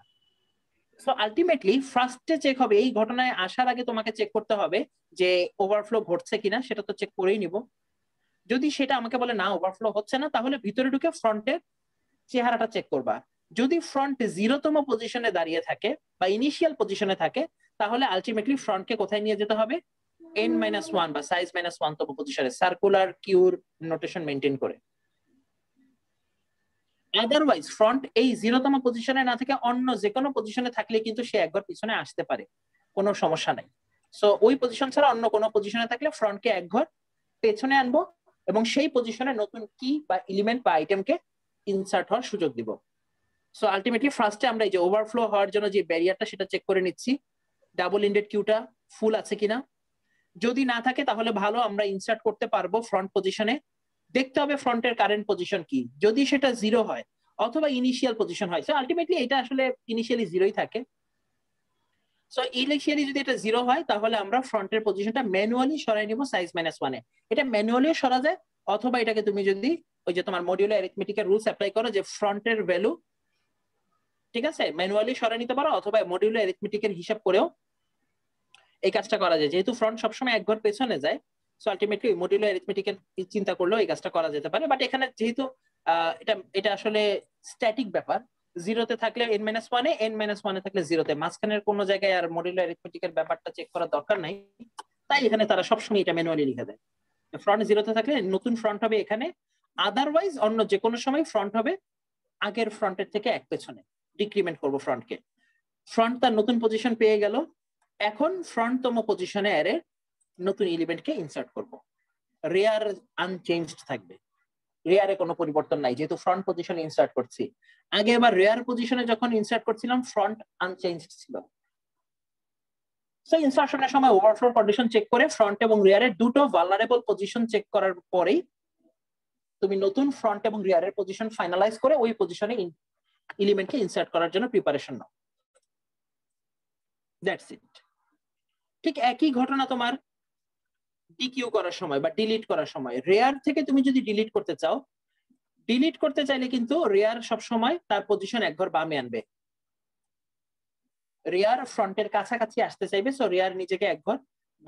সো আলটিমেটলি ফার্স্টে চেক হবে, এই ঘটনায় আসার আগে তোমাকে চেক করতে হবে যে ওভারফ্লো ঘটছে কিনা, সেটা তো চেক করেই নিব। যদি সেটা আমাকে বলে না ওভারফ্লো হচ্ছে না, তাহলে ভিতরে ঢুকে ফ্রন্টের চেহারাটা চেক করবা। যদি ফ্রন্ট 0তম পজিশনে দাঁড়িয়ে থাকে বা ইনিশিয়াল পজিশনে থাকে, তাহলে আলটিমেটলি ফ্রন্টকে কোথায় নিয়ে যেতে হবে? n-1 বা সাইজ -1 তম পজিশনে, সার্কুলার কিউর নোটেশন মেইনটেইন করে। আদারওয়াইজ ফ্রন্ট এই 0তম পজিশনে না থেকে অন্য যে কোনো পজিশনে থাকলে কিন্তু সে একবার পিছনে আসতে পারে, কোনো সমস্যা নাই। সো ওই পজিশন ছাড়া অন্য কোনো পজিশনে থাকলে ফ্রন্টকে এক ঘর পেছনে আনবো এবং সেই পজিশনে নতুন কি বা এলিমেন্ট বা আইটেমকে ইনসার্ট হওয়ার সুযোগ দিব। সো আলটিমেটলি ফার্স্টে আমরা এই যে ওভারফ্লো হওয়ার জন্য যে ব্যারিয়ারটা সেটা চেক করে নিচ্ছি, ডাবল ইন্ডেড কিউটা ফুল আছে কিনা। যদি না থাকে তাহলে ভালো, আমরা ইনসার্ট করতে পারবো ফ্রন্ট পজিশনে। দেখতে হবে ফ্রন্টের কারেন্ট পজিশন কি, যদি সেটা 0 হয় অথবা ইনিশিয়াল পজিশন হয়। সো আলটিমেটলি এটা আসলে ইনিশিয়ালি 0ই থাকে। সো ইনিশিয়ালি যদি এটা 0 হয় তাহলে আমরা ফ্রন্টের পজিশনটা ম্যানুয়ালি সরাই নিব সাইজ -1 এ। এটা ম্যানুয়ালিও সরা যায়, অথবা এটাকে তুমি যদি ওই যে তোমার মডিউলো অ্যারিথমেটিকের রুলস অ্যাপ্লাই করো যে ফ্রন্টের ভ্যালু, ঠিক আছে, ম্যানুয়ালি সরাই নিতে পারো, অথবা মডিউলো অ্যারিথমেটিকের হিসাব করেও এই কাজটা করা যায়। যেহেতু ফ্রন্ট সবসময় এক ঘর পেছনে যায়, সো আলটিমেটলি মডিউলো অ্যারিথমেটিকের চিন্তা করলেও এই কাজটা করা যেতে পারে। বাট এখানে যেহেতু এটা আসলে স্ট্যাটিক ব্যাপার, 0তে থাকলে n-1 এ, n-1 এ থাকলে 0তে, মাঝখানের কোনো জায়গায় আর মডিউলো অ্যারিথমেটিকের ব্যাপারটা চেক করার দরকার নাই, তাই এখানে তারা সবসময় এটা ম্যানুয়ালি লিখে দেয়। ফ্রন্ট 0তে থাকলে নতুন ফ্রন্ট হবে এখানে, আদারওয়াইজ অন্য যে কোনো সময় ফ্রন্ট হবে আগের ফ্রন্টের থেকে এক পেছনে, ডিক্রিমেন্ট করবো ফ্রন্টকে। ফ্রন্ট তার নতুন পজিশন পেয়ে গেল, এখন ফ্রন্টতম পজিশনে অ্যারে নতুন এলিমেন্টকে ইনসার্ট করব। রেয়ার আনচেঞ্জড থাকবে, রেয়ারে কোনো পরিবর্তন নাই যেহেতু ফ্রন্ট পজিশনে ইনসার্ট করছি। আগে এবার রেয়ার পজিশনে যখন ইনসার্ট করছিলাম ফ্রন্ট আনচেঞ্জড ছিল। সো ইনসার্শনের সময় ওভারফ্লো কন্ডিশন চেক করে ফ্রন্ট এবং রিয়ারের দুটো ভালনারেবল পজিশন চেক করার পরেই তুমি নতুন ফ্রন্ট এবং রিয়ারের পজিশন ফাইনালাইজ করে ওই পজিশনে এলিমেন্টকে ইনসার্ট করার জন্য প্রিপারেশন নাও। That's it. ঠিক একই ঘটনা তোমার ডিকিউ করার সময় বা ডিলিট করার সময়। রেয়ার থেকে তুমি যদি ডিলিট করতে চাও, ডিলিট করতে চাইলে কিন্তু রেয়ার সবসময় তার পজিশন এক ঘর বামে আনবে। রেয়ার ফ্রন্টের কাছাকাছি আসতে চাইবে, সো রেয়ার নিজেকে এক ঘর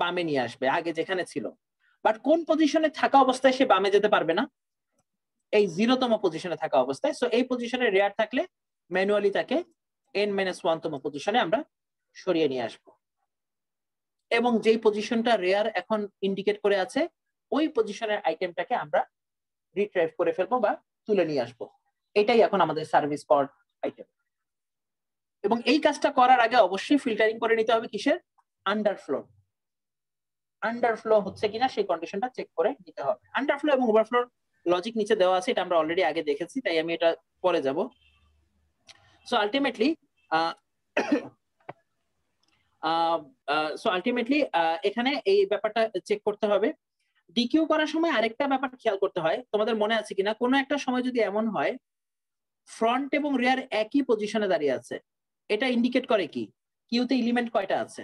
বামে নিয়ে আসবে আগে যেখানে ছিল। বাট কোন পজিশনে থাকা অবস্থায় সে বামে যেতে পারবে না? এই 0তম পজিশনে থাকা অবস্থায়। সো এই পজিশনে রেয়ার থাকলে ম্যানুয়ালি তাকে n-1তম পজিশনে আমরা সরিয়ে নিয়ে আসব, এবং যেই পজিশনটা রেয়ার এখন ইন্ডিকেট করে আছে ওই পজিশনের আইটেমটাকে আমরা রিট্রাইভ করে ফেলবো বা তুলে নিয়ে আসবো। এটাই এখন আমাদের সার্ভিস পাওয়ার আইটেম। এবং এই কাজটা করার আগে অবশ্যই ফিল্টারিং করে নিতে হবে কিসের? আন্ডারফ্লো। আন্ডারফ্লো হচ্ছে কিনা সেই কন্ডিশনটা চেক করে নিতে হবে। আন্ডারফ্লো এবং ওভারফ্লোর লজিক নিচে দেওয়া আছে, এটা আমরা অলরেডি আগে দেখেছি, তাই আমি এটা পরে যাব। সো আলটিমেটলি এখানে এই ব্যাপারটা চেক করতে হবে। ডিকিউ করার সময় আরেকটা ব্যাপার খেয়াল করতে হয়, তোমাদের মনে আছে কিনা, কোনো একটা সময় যদি এমন হয় ফ্রন্ট এবং রিয়ার একই পজিশনে দাঁড়িয়ে আছে, এটা ইন্ডিকেট করে কি কিউতে এলিমেন্ট কয়টা আছে?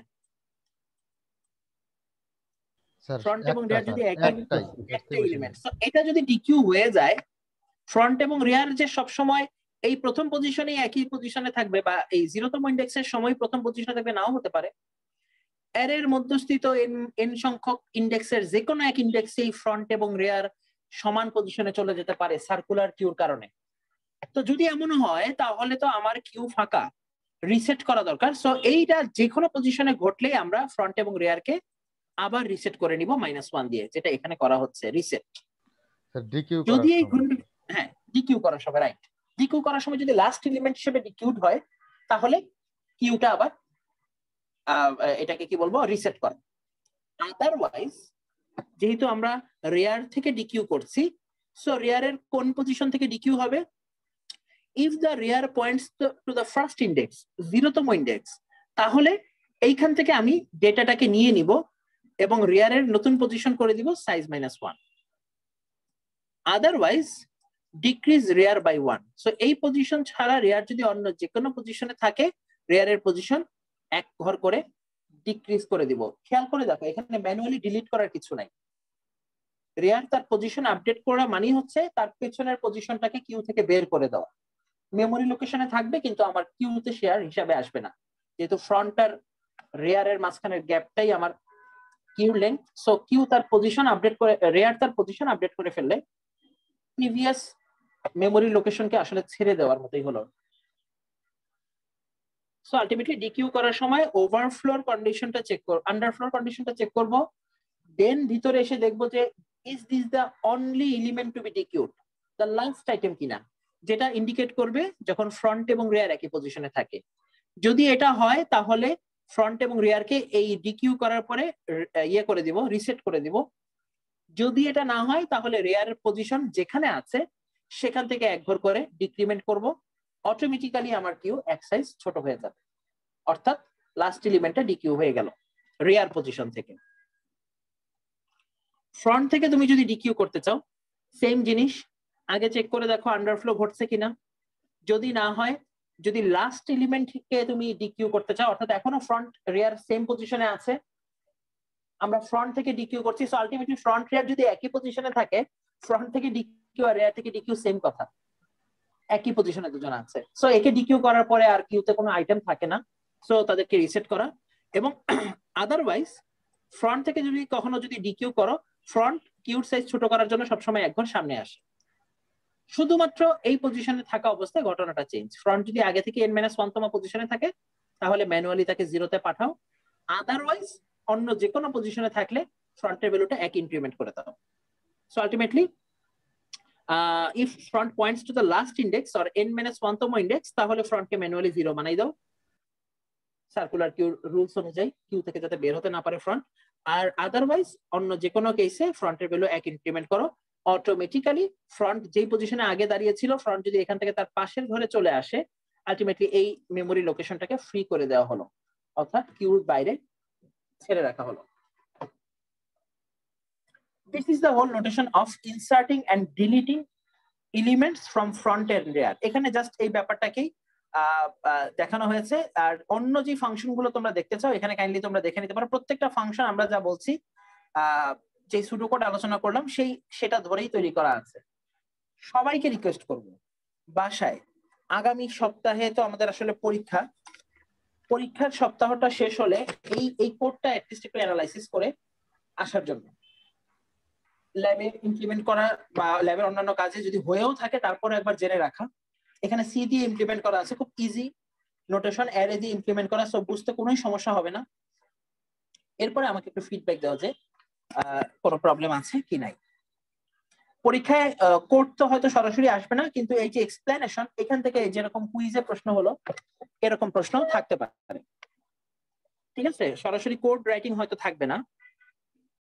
ফ্রন্ট এবং রিয়ার যদি একই একটা এলিমেন্ট, সো এটা যদি ডিকিউ হয়ে যায়, ফ্রন্ট এবং রিয়ার যে সব সময় এই প্রথম পজিশনে একই পজিশনে থাকবে বা এই 0তম ইন্ডেক্সের সময় প্রথম পজিশনে থাকবে নাও হতে পারে। অ্যারের মধ্যস্থিত n সংখ্যক ইন্ডেক্সের যে কোনো এক ইন্ডেক্সেই ফ্রন্ট এবং রিয়ার সমান পজিশনে চলে যেতে পারে সার্কুলার কিউর কারণে। তো যদি এমন হয় তাহলে তো আমার কিউ ফাঁকা, রিসেট করা দরকার। সো এইটা যে কোনো পজিশনে ঘটলেই আমরা ফ্রন্ট এবং রিয়ারকে আবার রিসেট করে নিব -1 দিয়ে, যেটা এখানে করা হচ্ছে রিসেট। যদি এই হ্যাঁ ডিকিউ করার সময়, রাইট, ডিকিউ করার সময় যদি লাস্ট এলিমেন্ট হিসেবে ডিকিউড হয় তাহলে কিউটা আবার এটাকে কি বলবো, রিসেট করে। আদারওয়াইজ যেহেতু আমরা রেয়ার থেকে ডিকিউ করছি, সো রেয়ারের কোন পজিশন থেকে ডিকিউ হবে? If the rear points to the first index, 0তম ইন্ডেক্স, তাহলে এইখান থেকে আমি ডেটাটাকে নিয়ে নিব এবং রেয়ারের নতুন পজিশন করে দিব size -1। Otherwise decrease rear by 1। So এই পজিশন ছাড়া রেয়ার যদি অন্য যে কোনো পজিশনে থাকে, রেয়ারের পজিশন এক ঘর করে ডিক্রিজ করে দিব। খেয়াল করে দেখো এখানে ম্যানুয়ালি ডিলিট করার কিছু নাই। রেয়ার তার পজিশন আপডেট করা মানে হচ্ছে তার পেছনের পজিশনটাকে কিউ থেকে বের করে দেওয়া। মেমোরি লোকেশনে থাকবে কিন্তু আমার কিউতে শেয়ার হিসাবে আসবে না, যেহেতু ফ্রন্ট আর রেয়ারের মাঝখানের গ্যাপটাই আমার কিউ লেন্থ। সো কিউ তার পজিশন আপডেট করে, রেয়ার তার পজিশন আপডেট করে ফেললে প্রিভিয়াস মেমোরি লোকেশনকে আসলে ছেড়ে দেওয়ার মতোই হলো। সো আলটিমেটলি ডিকিউ করার সময় ওভারফ্লোর কন্ডিশনটা চেক করব, আন্ডারফ্লোর কন্ডিশনটা চেক করব, দেন ভিতরে এসে দেখবো যে is this the only element to be dequeued, the last item কিনা, যেটা ইন্ডিকেট করবে যখন ফ্রন্ট এবং রেয়ার একই পজিশনে থাকে। যদি এটা হয় তাহলে ফ্রন্ট এবং রেয়ারকে এই ডিকিউ করার পরে ইয়ে করে দিব, রিসেট করে দিব। যদি এটা না হয় তাহলে রেয়ারের পজিশন যেখানে আছে সেখান থেকে এক ঘর করে ডিক্রিমেন্ট করব, অটোমেটিক্যালি আমার কিউ এক সাইজ ছোট হয়ে যাবে, অর্থাৎ লাস্ট এলিমেন্টটা ডিকিউ হয়ে গেল রেয়ার পজিশন থেকে। ফ্রন্ট থেকে তুমি যদি ডিকিউ করতে চাও, সেম জিনিস, আগে চেক করে দেখো আন্ডারফ্লো ঘটছে কিনা। যদি না হয়, যদি লাস্ট এলিমেন্টকে তুমি ডিকিউ করতে চাও, অর্থাৎ এখনো ফ্রন্ট রেয়ার সেম পজিশনে আছে, আমরা ফ্রন্ট থেকে ডিকিউ করছি, সো আলটিমেটলি ফ্রন্ট রেয়ার যদি একই পজিশনে থাকে, ফ্রন্ট থেকে ডিকিউ আর রেয়ার থেকে ডিকিউ সেম কথা, একই পজিশনে দুজন আছে। সো একে ডিকিউ করার পরে আর কিউতে কোনো আইটেম থাকে না, সো তাদেরকে রিসেট করা। এবং আদারওয়াইজ ফ্রন্ট থেকে যদি কখনো যদি ডিকিউ করো, ফ্রন্ট কিউর সাইজ ছোট করার জন্য সবসময় এক ঘর সামনে আসে। শুধুমাত্র এই পজিশনে থাকা অবস্থায় ঘটনাটা চেঞ্জ। ফ্রন্ট যদি আগে থেকে n-1তম পজিশনে থাকে তাহলে ম্যানুয়ালি তাকে 0তে পাঠাও, আদারওয়াইজ অন্য যে কোনো পজিশনে থাকলে ফ্রন্টের ভ্যালুটা এক ইনক্রিমেন্ট করে দাও। So ultimately if front points to the last index or n-1তম ইন্ডেক্স, তাহলে ফ্রন্টকে ম্যানুয়ালি 0 বানাই দাও। সার্কুলার কিউ রুলস অনুযায়ী কিউ থেকে যাতে বের হতে না পারে ফ্রন্ট। আর আদারওয়াইজ অন্য যে কোনো কেসে ফ্রন্টের ভ্যালু 1 ইনক্রিমেন্ট করো, অটোমেটিক্যালি ফ্রন্ট যেই পজিশনে আগে দাঁড়িয়ে ছিল, ফ্রন্ট যদি এখান থেকে তার পাশের ঘরে চলে আসে, আলটিমেটলি এই মেমোরি লোকেশনটাকে ফ্রি করে দেওয়া হলো, অর্থাৎ কিউর বাইরে ছেড়ে রাখা হলো। This is the whole notation of inserting and deleting elements from front and rear. এখানে জাস্ট এই ব্যাপারটাকেই দেখানো হয়েছে। আর অন্য যে ফাংশন গুলো তোমরা দেখতে চাও এখানে কাইন্ডলি তোমরা দেখে নিতে পারো। প্রত্যেকটা ফাংশন আমরা যা বলছি যে সুডোকোড আলোচনা করলাম সেটা ধরেই তৈরি করা আছে। সবাইকে রিকোয়েস্ট করব, বাসায় আগামী সপ্তাহে তো আমাদের আসলে পরীক্ষার সপ্তাহটা শেষ হলে এই কোডটা অ্যাটলিস্ট একটু অ্যানালাইসিস করে আসার জন্য, ল্যাবে ইমপ্লিমেন্ট করা বা ল্যাবের অন্যান্য কাজে যদি হয়েও থাকে তারপরে একবার জেনে রাখা। এখানে সি দিয়ে ইমপ্লিমেন্ট করা আছে, খুব ইজি নোটেশন, অ্যারে দিয়ে ইমপ্লিমেন্ট করা, সব বুঝতে কোনো সমস্যা হবে না। এরপরে আমাকে একটু ফিডব্যাক দাও যে কোনো প্রবলেম আছে কি নাই। পরীক্ষায় কোড তো হয়তো সরাসরি আসবে না, কিন্তু এই যে এক্সপ্লেনেশন এখান থেকে যেরকম কুইজে প্রশ্ন হলো এরকম প্রশ্ন থাকতে পারে। ঠিক আছে, সরাসরি কোড রাইটিং হয়তো থাকবে না,